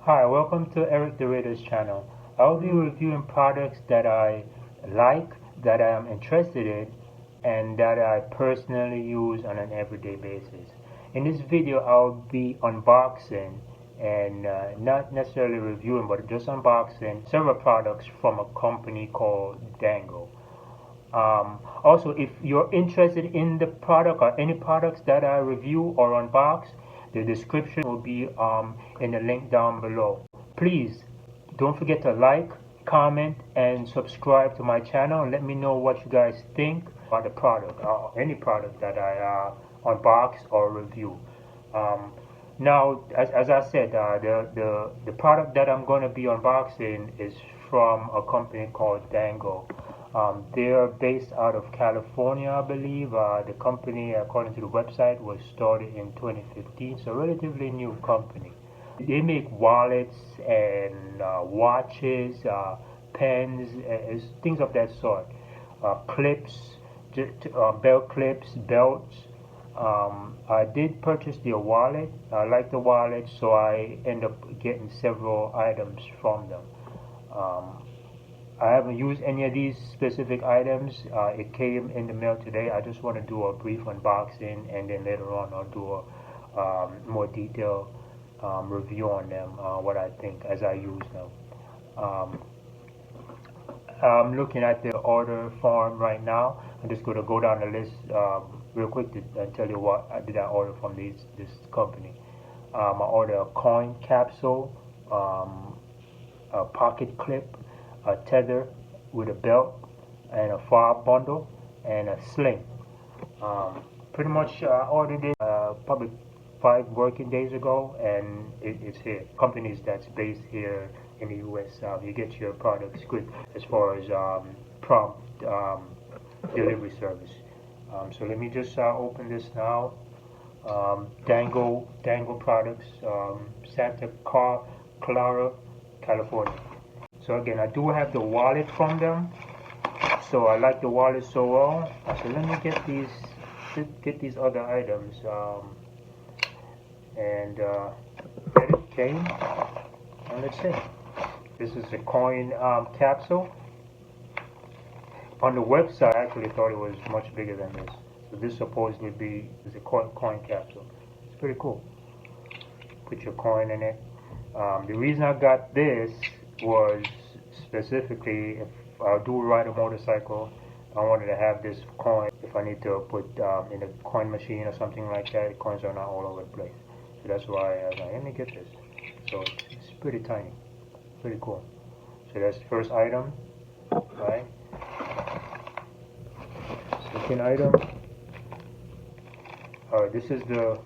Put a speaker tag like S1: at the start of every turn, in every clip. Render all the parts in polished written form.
S1: Hi, welcome to Eric the Raider's channel. I'll be reviewing products that I like, that I am interested in, and that I personally use on an everyday basis. In this video, I'll be unboxing and not necessarily reviewing, but just unboxing several products from a company called Dango. Also, if you're interested in the product or any products that I review or unbox, the description will be in the link down below. Please don't forget to like, comment, and subscribe to my channel and let me know what you guys think about the product or any product that I unbox or review. Now, as I said, the product that I'm going to be unboxing is from a company called Dango. They're based out of California, I believe. The company, according to the website, was started in 2015, so relatively new company. They make wallets and watches, pens, things of that sort. Clips, belt clips, belts. I did purchase their wallet. I like the wallet, so I end up getting several items from them. I haven't used any of these specific items. It came in the mail today. I just want to do a brief unboxing, and then later on I'll do a more detailed review on them, what I think as I use them. I'm looking at the order form right now. I'm just going to go down the list real quick and tell you what did I order from this company. I ordered a coin capsule, a pocket clip, a tether with a belt, and a fob bundle, and a sling. Pretty much ordered it probably 5 working days ago, and it's here. Companies that's based here in the U.S., you get your products quick as far as prompt delivery service. So let me just open this now. Dango products, Santa Clara, California. So again, I do have the wallet from them, so I like the wallet so well. So let me get these other items, and there it came. And let's see. This is a coin capsule. On the website, I actually thought it was much bigger than this. So this supposedly is a coin capsule. It's pretty cool. Put your coin in it. The reason I got this was specifically if I do ride a motorcycle, I wanted to have this coin if I need to put in a coin machine or something like that. The coins are not all over the place. So that's why I was like, let me get this. So it's pretty tiny. Pretty cool. So that's the first item, right? Second item. Alright, this is the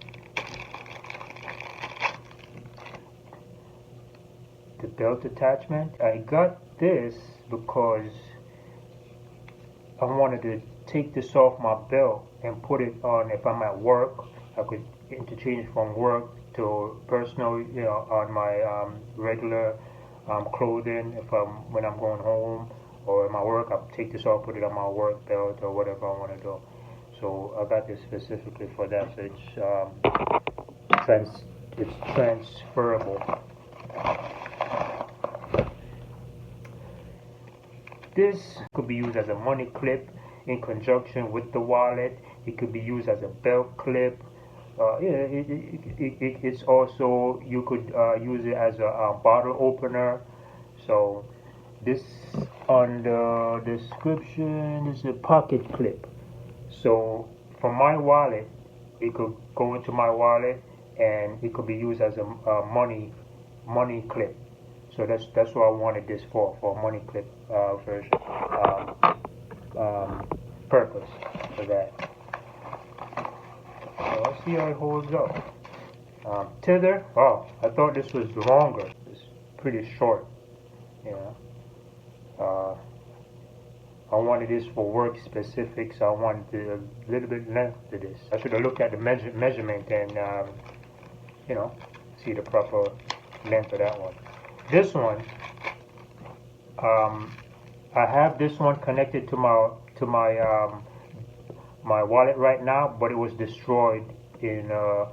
S1: belt attachment. I got this because I wanted to take this off my belt and put it on if I'm at work. I could interchange from work to personal, on my regular clothing when I'm going home, or in my work, I'll take this off, put it on my work belt or whatever I want to do. So I got this specifically for that. So it's transferable. This could be used as a money clip in conjunction with the wallet. It could be used as a belt clip. It's also, you could use it as a bottle opener. So this, on the description, is a pocket clip. So for my wallet, it could go into my wallet, and it could be used as a money clip. So that's what I wanted this for a money clip version purpose for that. So let's see how it holds up. Tether. Oh, I thought this was longer. It's pretty short. I wanted this for work specific, so I wanted a little bit length to this. I should have looked at the measurement and see the proper length of that one. This one, I have this one connected to my my wallet right now, but it was destroyed in a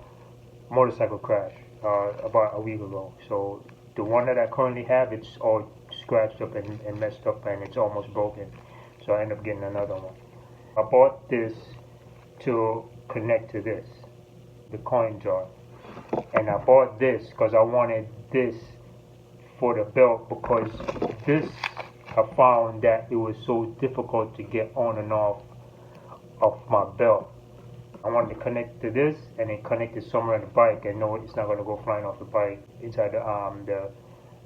S1: motorcycle crash about a week ago. So the one that I currently have, it's all scratched up and messed up, and it's almost broken. So I end up getting another one. I bought this to connect to this, the coin jar. And I bought this because I wanted this for the belt, because this, I found that it was so difficult to get on and off of my belt. I wanted to connect to this and then connect it somewhere on the bike, and know it's not going to go flying off the bike inside the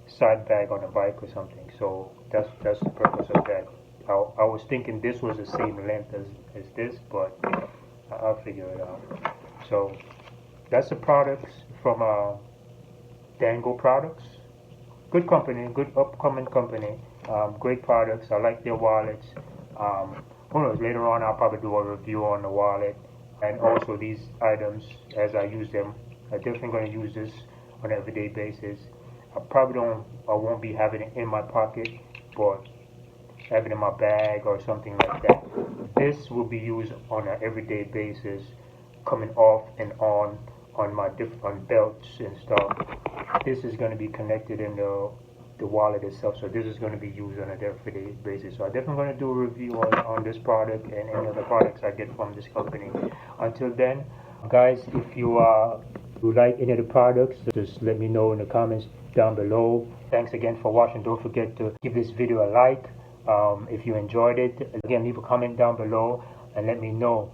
S1: side bag on the bike or something. So that's the purpose of that. I was thinking this was the same length as this, but I'll figure it out. So that's the products from Dango products. Good company, good upcoming company. Great products. I like their wallets. Who knows, later on I'll probably do a review on the wallet, and also these items as I use them. I'm definitely going to use this on an everyday basis. I won't be having it in my pocket, but have it in my bag or something like that. This will be used on an everyday basis, coming off and on my different belts and stuff. This is going to be connected in the wallet itself, so this is going to be used on a everyday basis. So I'm definitely going to do a review on this product and any other products I get from this company. Until then, guys, if you like any of the products, just let me know in the comments down below. Thanks again for watching. Don't forget to give this video a like. If you enjoyed it, again, leave a comment down below and let me know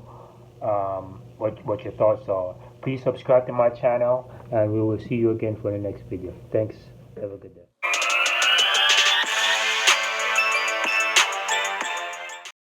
S1: what your thoughts are. Please subscribe to my channel, and we will see you again for the next video. Thanks. Have a good day.